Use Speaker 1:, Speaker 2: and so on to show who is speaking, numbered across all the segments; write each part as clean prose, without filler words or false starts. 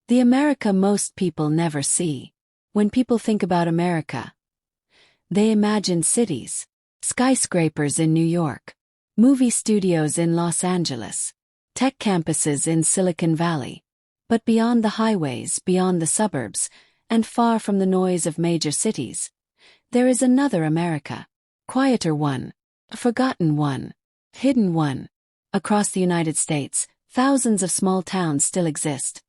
Speaker 1: The America most people never see. When people think about America, they imagine cities, skyscrapers in New York, movie studios in Los Angeles, tech campuses in Silicon Valley. But beyond the highways, beyond the suburbs, and far from the noise of major cities, there is another America. Quieter one, a forgotten one, hidden one. Across the United States, thousands of small towns still exist.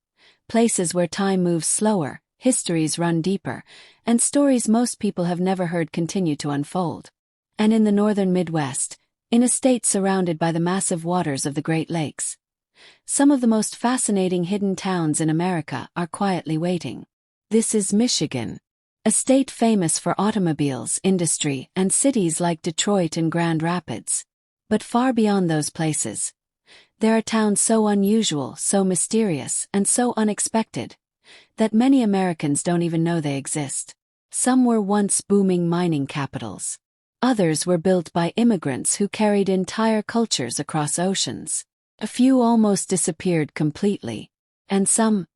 Speaker 1: Places where time moves slower, histories run deeper, and stories most people have never heard continue to unfold. And in the northern Midwest, in a state surrounded by the massive waters of the Great Lakes, some of the most fascinating hidden towns in America are quietly waiting. This is Michigan, a state famous for automobiles, industry, and cities like Detroit and Grand Rapids. But far beyond those places, there are towns so unusual, so mysterious, and so unexpected, that many Americans don't even know they exist. Some were once booming mining capitals. Others were built by immigrants who carried entire cultures across oceans. A few almost disappeared completely, and some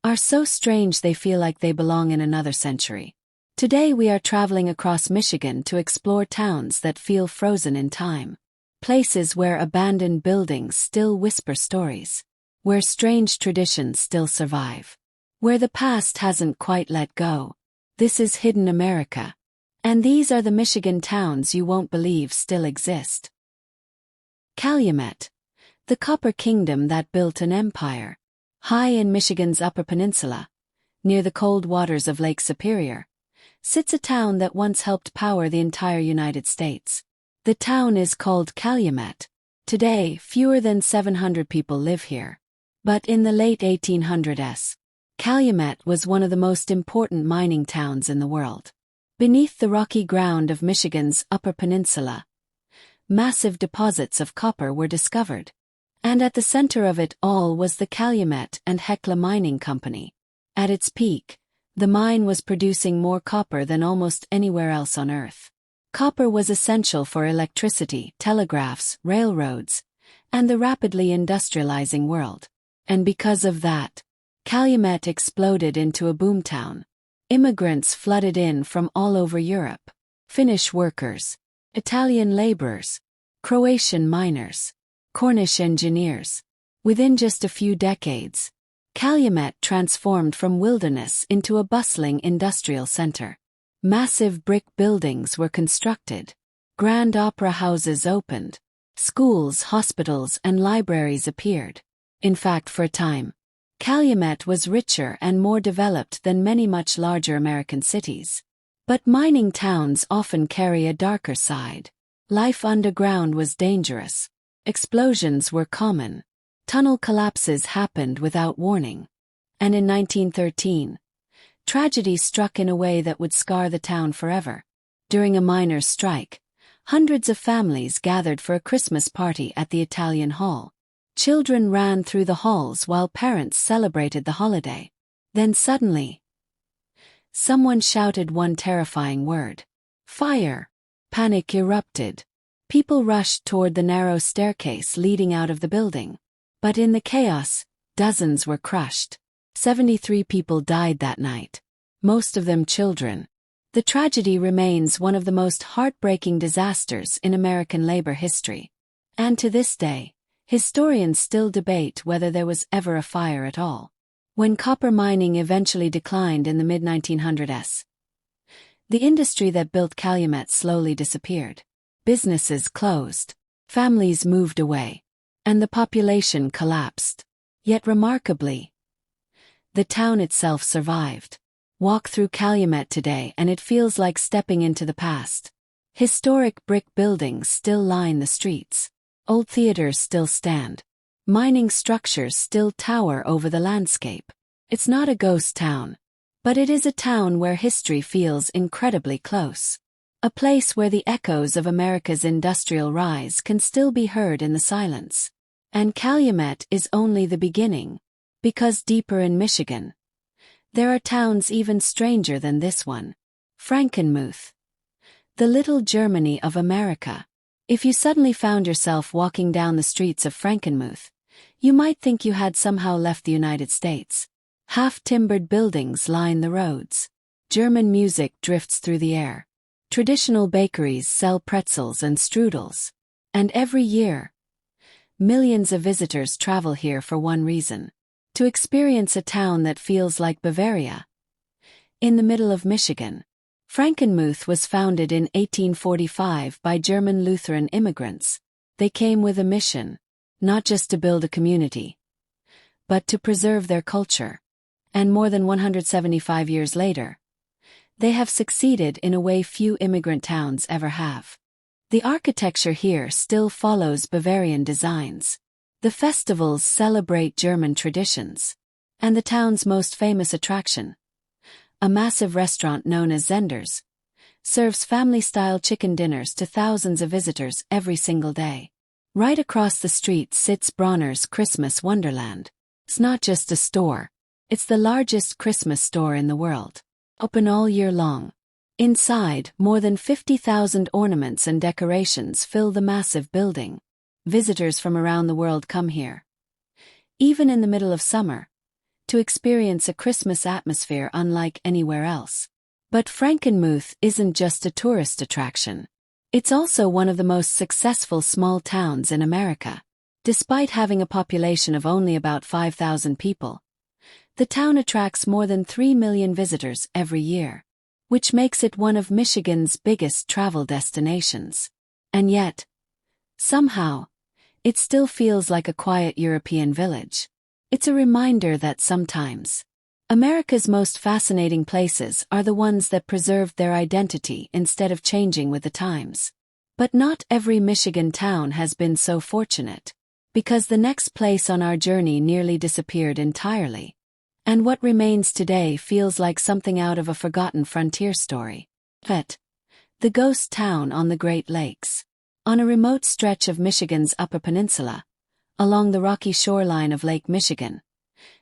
Speaker 1: are so strange they feel like they belong in another century. Today we are traveling across Michigan to explore towns that feel frozen in time. Places where abandoned buildings still whisper stories, where strange traditions still survive, where the past hasn't quite let go. This is Hidden America. And these are the Michigan towns you won't believe still exist. Calumet, the copper kingdom that built an empire. High in Michigan's Upper Peninsula, near the cold waters of Lake Superior, sits a town that once helped power the entire United States. The town is called Calumet. Today, fewer than 700 people live here. But in the late 1800s, Calumet was one of the most important mining towns in the world. Beneath the rocky ground of Michigan's Upper Peninsula, massive deposits of copper were discovered. And at the center of it all was the Calumet and Hecla Mining Company. At its peak, the mine was producing more copper than almost anywhere else on Earth. Copper was essential for electricity, telegraphs, railroads, and the rapidly industrializing world. And because of that, Calumet exploded into a boomtown. Immigrants flooded in from all over Europe. Finnish workers, Italian laborers, Croatian miners, Cornish engineers. Within just a few decades, Calumet transformed from wilderness into a bustling industrial center. Massive brick buildings were constructed. Grand opera houses opened. Schools, hospitals, and libraries appeared. In fact, for a time, Calumet was richer and more developed than many much larger American cities. But mining towns often carry a darker side. Life underground was dangerous. Explosions were common. Tunnel collapses happened without warning. And in 1913, tragedy struck in a way that would scar the town forever. During a miners' strike, hundreds of families gathered for a Christmas party at the Italian Hall. Children ran through the halls while parents celebrated the holiday. Then suddenly, someone shouted one terrifying word. Fire! Panic erupted. People rushed toward the narrow staircase leading out of the building. But in the chaos, dozens were crushed. 73 people died that night, most of them children. The tragedy remains one of the most heartbreaking disasters in American labor history. And to this day, historians still debate whether there was ever a fire at all. When copper mining eventually declined in the mid-1900s, the industry that built Calumet slowly disappeared. Businesses closed, families moved away, and the population collapsed. Yet remarkably, the town itself survived. Walk through Calumet today and it feels like stepping into the past. Historic brick buildings still line the streets. Old theaters still stand. Mining structures still tower over the landscape. It's not a ghost town, but it is a town where history feels incredibly close. A place where the echoes of America's industrial rise can still be heard in the silence. And Calumet is only the beginning, because deeper in Michigan, there are towns even stranger than this one. Frankenmuth, the little Germany of America. If you suddenly found yourself walking down the streets of Frankenmuth, you might think you had somehow left the United States. Half-timbered buildings line the roads. German music drifts through the air. Traditional bakeries sell pretzels and strudels. And every year, millions of visitors travel here for one reason: to experience a town that feels like Bavaria. In the middle of Michigan, Frankenmuth was founded in 1845 by German Lutheran immigrants. They came with a mission, not just to build a community, but to preserve their culture. And more than 175 years later, they have succeeded in a way few immigrant towns ever have. The architecture here still follows Bavarian designs. The festivals celebrate German traditions. And the town's most famous attraction, a massive restaurant known as Zender's, serves family-style chicken dinners to thousands of visitors every single day. Right across the street sits Bronner's Christmas Wonderland. It's not just a store. It's the largest Christmas store in the world. Open all year long. Inside, more than 50,000 ornaments and decorations fill the massive building. Visitors from around the world come here, even in the middle of summer, to experience a Christmas atmosphere unlike anywhere else. But Frankenmuth isn't just a tourist attraction. It's also one of the most successful small towns in America. Despite having a population of only about 5,000 people, the town attracts more than 3 million visitors every year, which makes it one of Michigan's biggest travel destinations. And yet, somehow, it still feels like a quiet European village. It's a reminder that sometimes, America's most fascinating places are the ones that preserved their identity instead of changing with the times. But not every Michigan town has been so fortunate, because the next place on our journey nearly disappeared entirely. And what remains today feels like something out of a forgotten frontier story. The ghost town on the Great Lakes. On a remote stretch of Michigan's Upper Peninsula, along the rocky shoreline of Lake Michigan,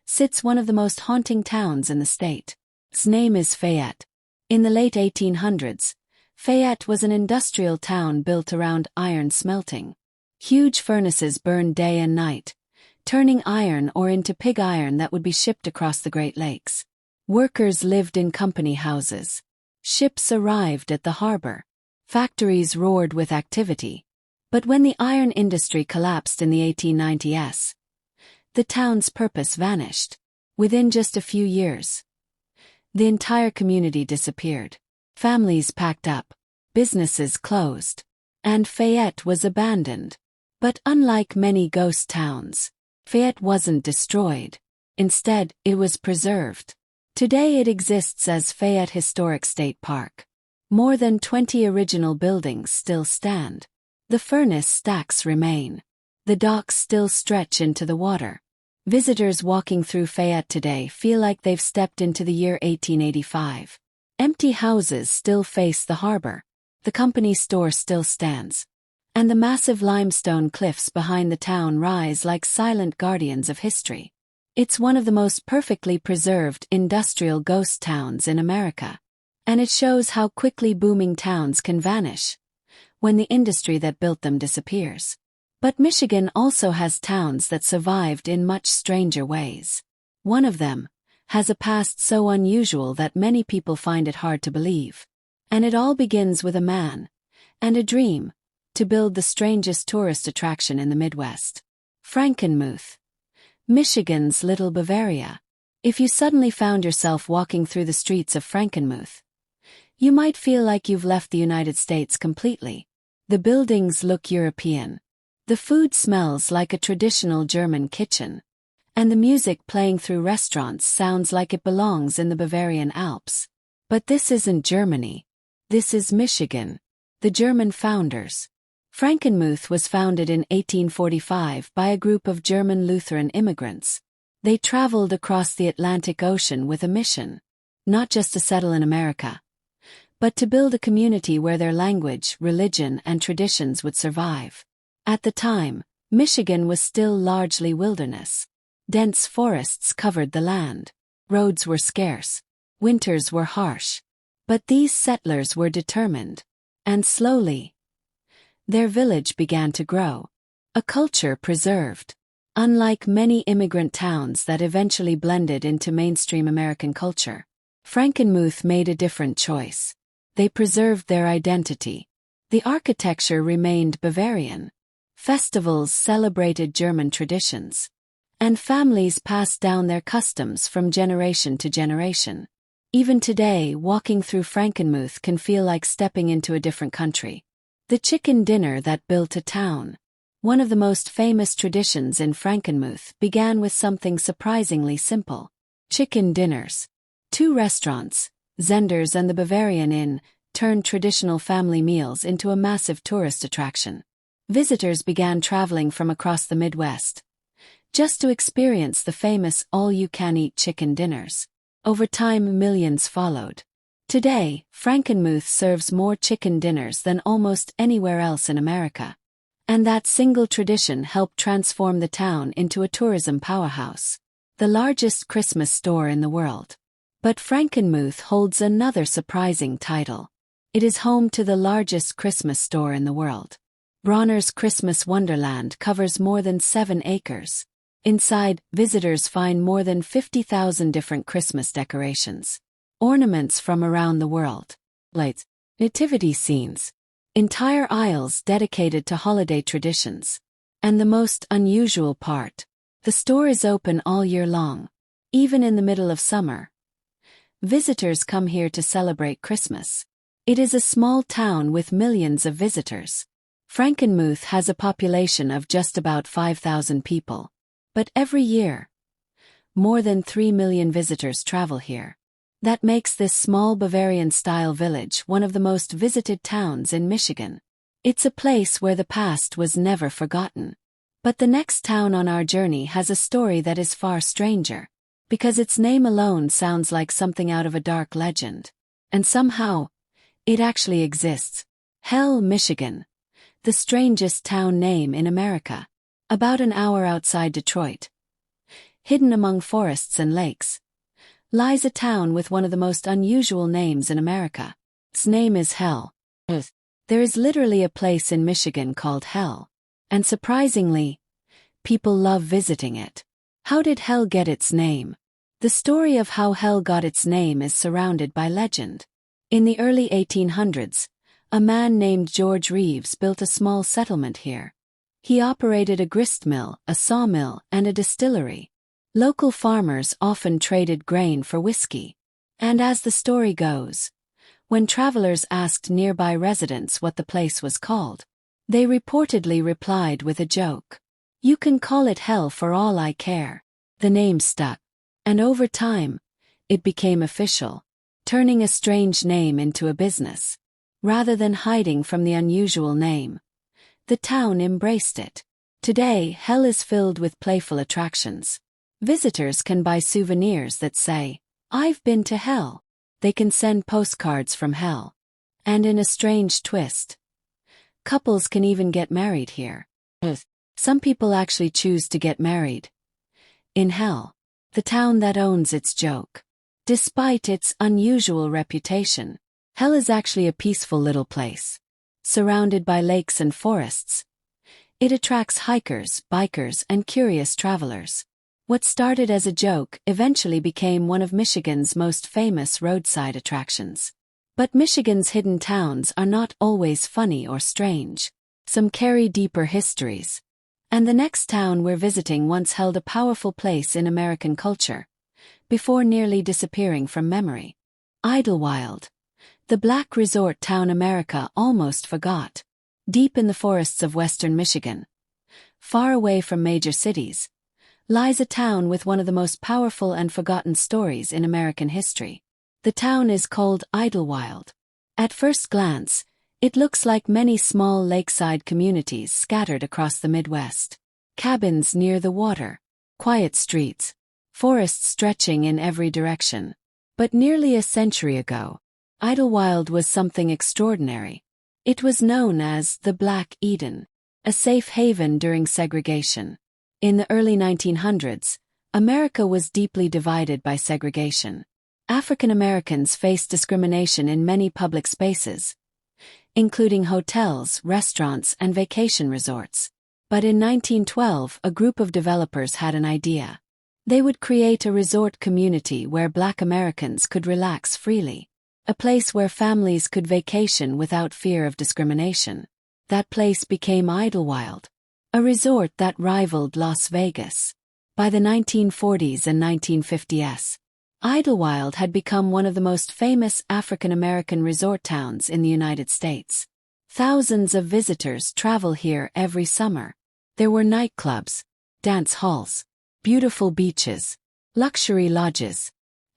Speaker 1: sits one of the most haunting towns in the state. Its name is Fayette. In the late 1800s, Fayette was an industrial town built around iron smelting. Huge furnaces burned day and night, turning iron ore into pig iron that would be shipped across the Great Lakes. Workers lived in company houses. Ships arrived at the harbor. Factories roared with activity. But when the iron industry collapsed in the 1890s, the town's purpose vanished. Within just a few years, the entire community disappeared. Families packed up, businesses closed, and Fayette was abandoned. But unlike many ghost towns, Fayette wasn't destroyed. Instead, it was preserved. Today it exists as Fayette Historic State Park. More than 20 original buildings still stand. The furnace stacks remain. The docks still stretch into the water. Visitors walking through Fayette today feel like they've stepped into the year 1885. Empty houses still face the harbor. The company store still stands. And the massive limestone cliffs behind the town rise like silent guardians of history. It's one of the most perfectly preserved industrial ghost towns in America. And it shows how quickly booming towns can vanish when the industry that built them disappears. But Michigan also has towns that survived in much stranger ways. One of them has a past so unusual that many people find it hard to believe. And it all begins with a man and a dream to build the strangest tourist attraction in the Midwest. Frankenmuth, Michigan's Little Bavaria. If you suddenly found yourself walking through the streets of Frankenmuth, you might feel like you've left the United States completely. The buildings look European. The food smells like a traditional German kitchen. And the music playing through restaurants sounds like it belongs in the Bavarian Alps. But this isn't Germany. This is Michigan. The German founders. Frankenmuth was founded in 1845 by a group of German Lutheran immigrants. They traveled across the Atlantic Ocean with a mission, not just to settle in America, but to build a community where their language, religion, and traditions would survive. At the time, Michigan was still largely wilderness. Dense forests covered the land. Roads were scarce. Winters were harsh. But these settlers were determined. And slowly, their village began to grow. A culture preserved. Unlike many immigrant towns that eventually blended into mainstream American culture, Frankenmuth made a different choice. They preserved their identity. The architecture remained Bavarian. Festivals celebrated German traditions. And families passed down their customs from generation to generation. Even today, walking through Frankenmuth can feel like stepping into a different country. The chicken dinner that built a town. One of the most famous traditions in Frankenmuth began with something surprisingly simple. Chicken dinners. Two restaurants, Zender's and the Bavarian Inn, turned traditional family meals into a massive tourist attraction. Visitors began traveling from across the Midwest just to experience the famous all-you-can-eat chicken dinners. Over time, millions followed. Today, Frankenmuth serves more chicken dinners than almost anywhere else in America. And that single tradition helped transform the town into a tourism powerhouse. The largest Christmas store in the world. But Frankenmuth holds another surprising title. It is home to the largest Christmas store in the world. Bronner's Christmas Wonderland covers more than 7 acres. Inside, visitors find more than 50,000 different Christmas decorations. Ornaments from around the world. Lights. Nativity scenes. Entire aisles dedicated to holiday traditions. And the most unusual part. The store is open all year long. Even in the middle of summer. Visitors come here to celebrate Christmas. It is a small town with millions of visitors. Frankenmuth has a population of just about 5,000 people. But every year, more than 3 million visitors travel here. That makes this small Bavarian-style village one of the most visited towns in Michigan. It's a place where the past was never forgotten. But the next town on our journey has a story that is far stranger. Because its name alone sounds like something out of a dark legend. And somehow, it actually exists. Hell, Michigan. The strangest town name in America. About an hour outside Detroit, hidden among forests and lakes, lies a town with one of the most unusual names in America. Its name is Hell. There is literally a place in Michigan called Hell. And surprisingly, people love visiting it. How did Hell get its name? The story of how Hell got its name is surrounded by legend. In the early 1800s, a man named George Reeves built a small settlement here. He operated a grist mill, a sawmill, and a distillery. Local farmers often traded grain for whiskey. And as the story goes, when travelers asked nearby residents what the place was called, they reportedly replied with a joke. "You can call it Hell for all I care." The name stuck. And over time, it became official, turning a strange name into a business. Rather than hiding from the unusual name, the town embraced it. Today, Hell is filled with playful attractions. Visitors can buy souvenirs that say, "I've been to Hell." They can send postcards from Hell. And in a strange twist, couples can even get married here. Some people actually choose to get married in Hell, the town that owns its joke. Despite its unusual reputation, Hell is actually a peaceful little place. Surrounded by lakes and forests, it attracts hikers, bikers, and curious travelers. What started as a joke eventually became one of Michigan's most famous roadside attractions. But Michigan's hidden towns are not always funny or strange. Some carry deeper histories. And the next town we're visiting once held a powerful place in American culture, before nearly disappearing from memory. Idlewild. The black resort town America almost forgot. Deep in the forests of western Michigan, far away from major cities, lies a town with one of the most powerful and forgotten stories in American history. The town is called Idlewild. At first glance, it looks like many small lakeside communities scattered across the Midwest. Cabins near the water, quiet streets, forests stretching in every direction. But nearly a century ago, Idlewild was something extraordinary. It was known as the Black Eden, a safe haven during segregation. In the early 1900s, America was deeply divided by segregation. African Americans faced discrimination in many public spaces, including hotels, restaurants, and vacation resorts. But in 1912, a group of developers had an idea. They would create a resort community where Black Americans could relax freely. A place where families could vacation without fear of discrimination. That place became Idlewild, a resort that rivaled Las Vegas. By the 1940s and 1950s, Idlewild had become one of the most famous African American resort towns in the United States. Thousands of visitors travel here every summer. There were nightclubs, dance halls, beautiful beaches, luxury lodges,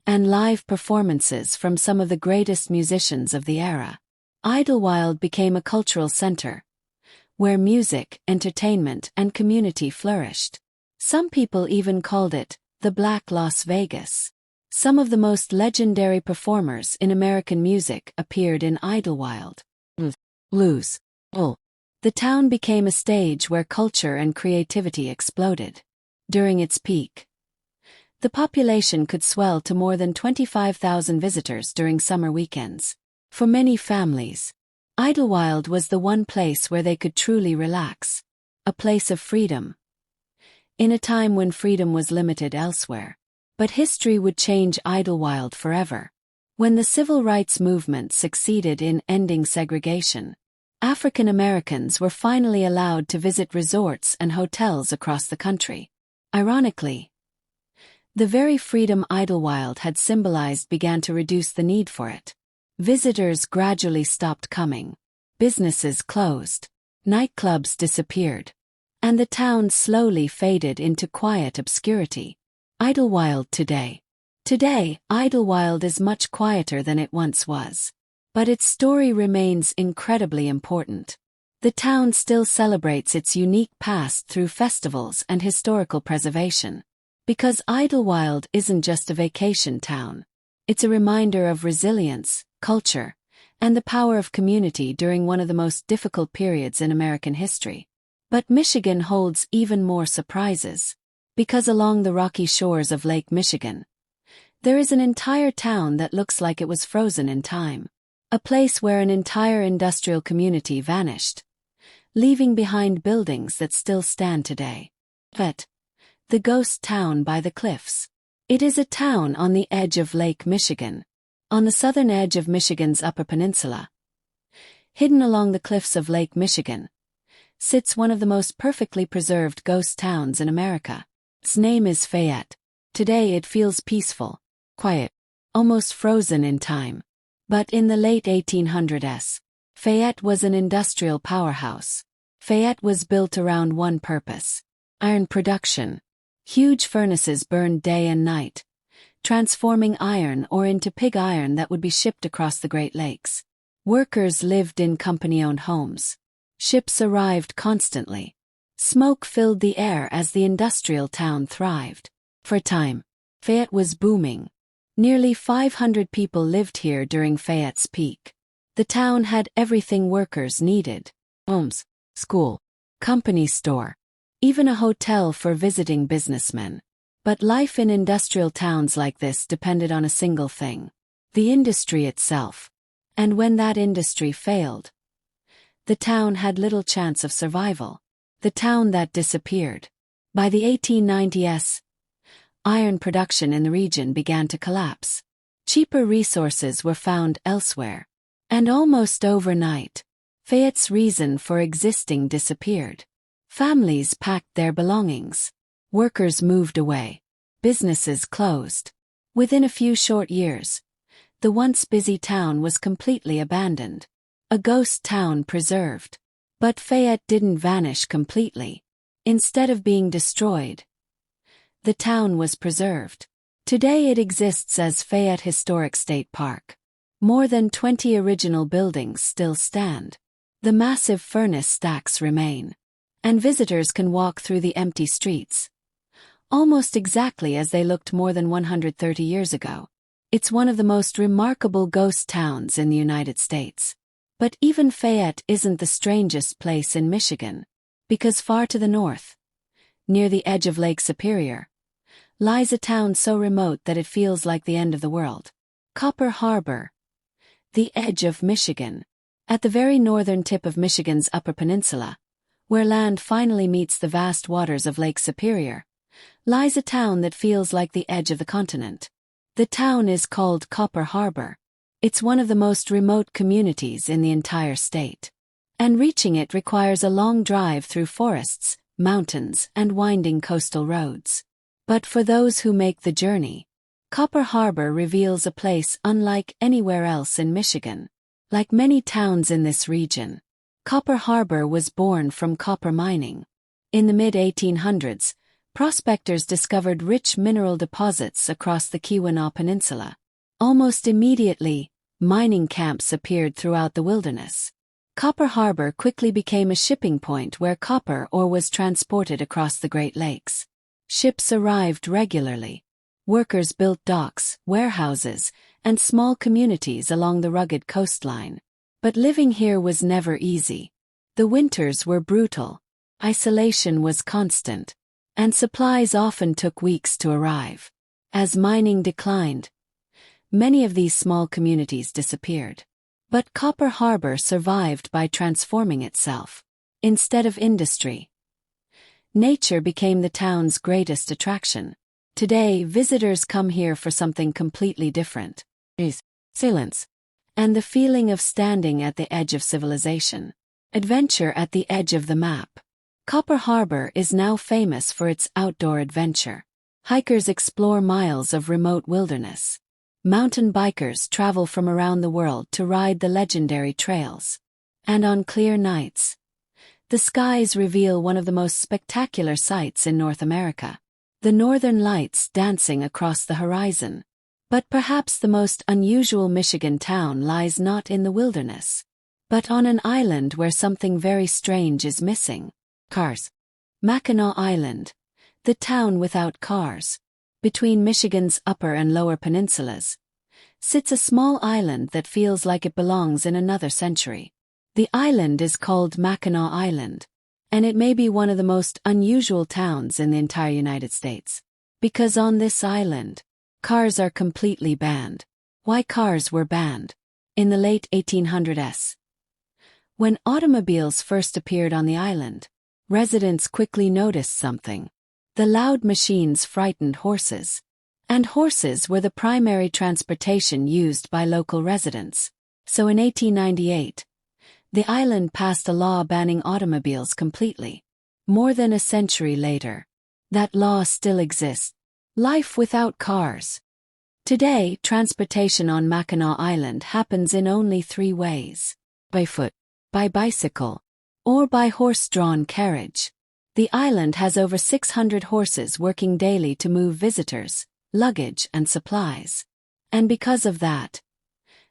Speaker 1: and live performances from some of the greatest musicians of the era. Idlewild became a cultural center, where music, entertainment, and community flourished. Some people even called it the Black Las Vegas. Some of the most legendary performers in American music appeared in Idlewild. Blues. The town became a stage where culture and creativity exploded. During its peak, the population could swell to more than 25,000 visitors during summer weekends. For many families, Idlewild was the one place where they could truly relax, a place of freedom, in a time when freedom was limited elsewhere. But history would change Idlewild forever. When the civil rights movement succeeded in ending segregation, African Americans were finally allowed to visit resorts and hotels across the country. Ironically, the very freedom Idlewild had symbolized began to reduce the need for it. Visitors gradually stopped coming. Businesses closed. Nightclubs disappeared. And the town slowly faded into quiet obscurity. Idlewild today. Today, Idlewild is much quieter than it once was. But its story remains incredibly important. The town still celebrates its unique past through festivals and historical preservation. Because Idlewild isn't just a vacation town. It's a reminder of resilience, culture, and the power of community during one of the most difficult periods in American history. But Michigan holds even more surprises. Because along the rocky shores of Lake Michigan, there is an entire town that looks like it was frozen in time. A place where an entire industrial community vanished, leaving behind buildings that still stand today. The ghost town by the cliffs. It is a town on the edge of Lake Michigan, on the southern edge of Michigan's Upper Peninsula. Hidden along the cliffs of Lake Michigan, sits one of the most perfectly preserved ghost towns in America. Its name is Fayette. Today it feels peaceful, quiet, almost frozen in time. But in the late 1800s, Fayette was an industrial powerhouse. Fayette was built around one purpose: iron production. Huge furnaces burned day and night, transforming iron ore into pig iron that would be shipped across the Great Lakes. Workers lived in company-owned homes. Ships arrived constantly. Smoke filled the air as the industrial town thrived. For a time, Fayette was booming. Nearly 500 people lived here during Fayette's peak. The town had everything workers needed: homes, school, company store, even a hotel for visiting businessmen. But life in industrial towns like this depended on a single thing: the industry itself. And when that industry failed, the town had little chance of survival. The town that disappeared. By the 1890s, iron production in the region began to collapse. Cheaper resources were found elsewhere. And almost overnight, Fayette's reason for existing disappeared. Families packed their belongings. Workers moved away. Businesses closed. Within a few short years, the once busy town was completely abandoned. A ghost town preserved. But Fayette didn't vanish completely. Instead of being destroyed, the town was preserved. Today it exists as Fayette Historic State Park. More than 20 original buildings still stand. The massive furnace stacks remain. And visitors can walk through the empty streets, almost exactly as they looked more than 130 years ago. It's one of the most remarkable ghost towns in the United States. But even Fayette isn't the strangest place in Michigan, because far to the north, near the edge of Lake Superior, lies a town so remote that it feels like the end of the world. Copper Harbor, the edge of Michigan, at the very northern tip of Michigan's Upper Peninsula, where land finally meets the vast waters of Lake Superior, lies a town that feels like the edge of the continent. The town is called Copper Harbor. It's one of the most remote communities in the entire state. And reaching it requires a long drive through forests, mountains, and winding coastal roads. But for those who make the journey, Copper Harbor reveals a place unlike anywhere else in Michigan. Like many towns in this region, Copper Harbor was born from copper mining. In the mid-1800s, prospectors discovered rich mineral deposits across the Keweenaw Peninsula. Almost immediately, mining camps appeared throughout the wilderness. Copper Harbor quickly became a shipping point where copper ore was transported across the Great Lakes. Ships arrived regularly. Workers built docks, warehouses, and small communities along the rugged coastline. But living here was never easy. The winters were brutal, isolation was constant, and supplies often took weeks to arrive. As mining declined, many of these small communities disappeared. But Copper Harbor survived by transforming itself. Instead of industry, nature became the town's greatest attraction. Today, visitors come here for something completely different. Silence. And the feeling of standing at the edge of civilization. Adventure at the edge of the map. Copper Harbor is now famous for its outdoor adventure. Hikers explore miles of remote wilderness. Mountain bikers travel from around the world to ride the legendary trails. And on clear nights, the skies reveal one of the most spectacular sights in North America. The northern lights dancing across the horizon. But perhaps the most unusual Michigan town lies not in the wilderness, but on an island where something very strange is missing. Cars. Mackinac Island, the town without cars. Between Michigan's upper and lower peninsulas, sits a small island that feels like it belongs in another century. The island is called Mackinac Island, and it may be one of the most unusual towns in the entire United States. Because on this island, cars are completely banned. Why cars were banned? In the late 1800s, when automobiles first appeared on the island, residents quickly noticed something. The loud machines frightened horses, and horses were the primary transportation used by local residents. So in 1898, the island passed a law banning automobiles completely. More than a century later, that law still exists. Life without cars. Today, transportation on Mackinac Island happens in only 3 ways: by foot, by bicycle, or by horse-drawn carriage. The island has over 600 horses working daily to move visitors, luggage, and supplies. And because of that,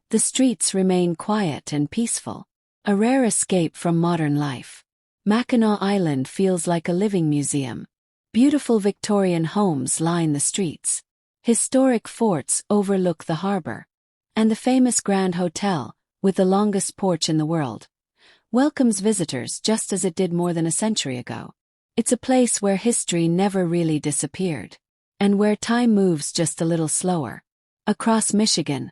Speaker 1: the streets remain quiet and peaceful, a rare escape from modern life. Mackinac Island feels like a living museum. Beautiful Victorian homes line the streets. Historic forts overlook the harbor. And the famous Grand Hotel, with the longest porch in the world, welcomes visitors just as it did more than a century ago. It's a place where history never really disappeared, and where time moves just a little slower. Across Michigan,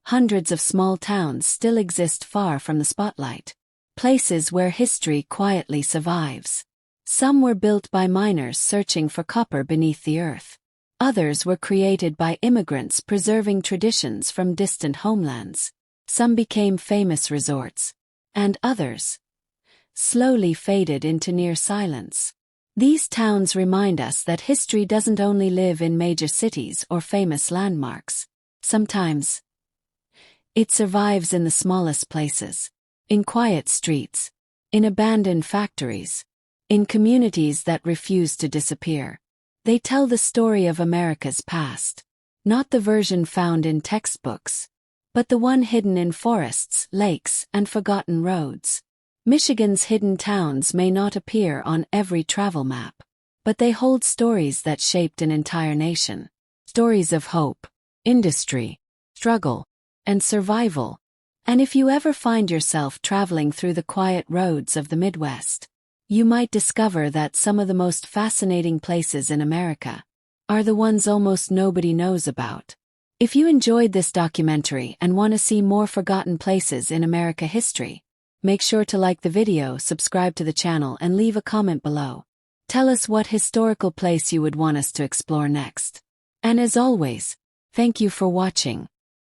Speaker 1: hundreds of small towns still exist far from the spotlight. Places where history quietly survives. Some were built by miners searching for copper beneath the earth. Others were created by immigrants preserving traditions from distant homelands. Some became famous resorts, and others slowly faded into near silence. These towns remind us that history doesn't only live in major cities or famous landmarks. Sometimes, it survives in the smallest places, in quiet streets, in abandoned factories, in communities that refuse to disappear. They tell the story of America's past, not the version found in textbooks, but the one hidden in forests, lakes, and forgotten roads. Michigan's hidden towns may not appear on every travel map, but they hold stories that shaped an entire nation. Stories of hope, industry, struggle, and survival. And if you ever find yourself traveling through the quiet roads of the Midwest, you might discover that some of the most fascinating places in America are the ones almost nobody knows about. If you enjoyed this documentary and want to see more forgotten places in America history, Make sure to like the video, subscribe to the channel, and leave a comment below. Tell us what historical place you would want us to explore next. And as always, thank you for watching.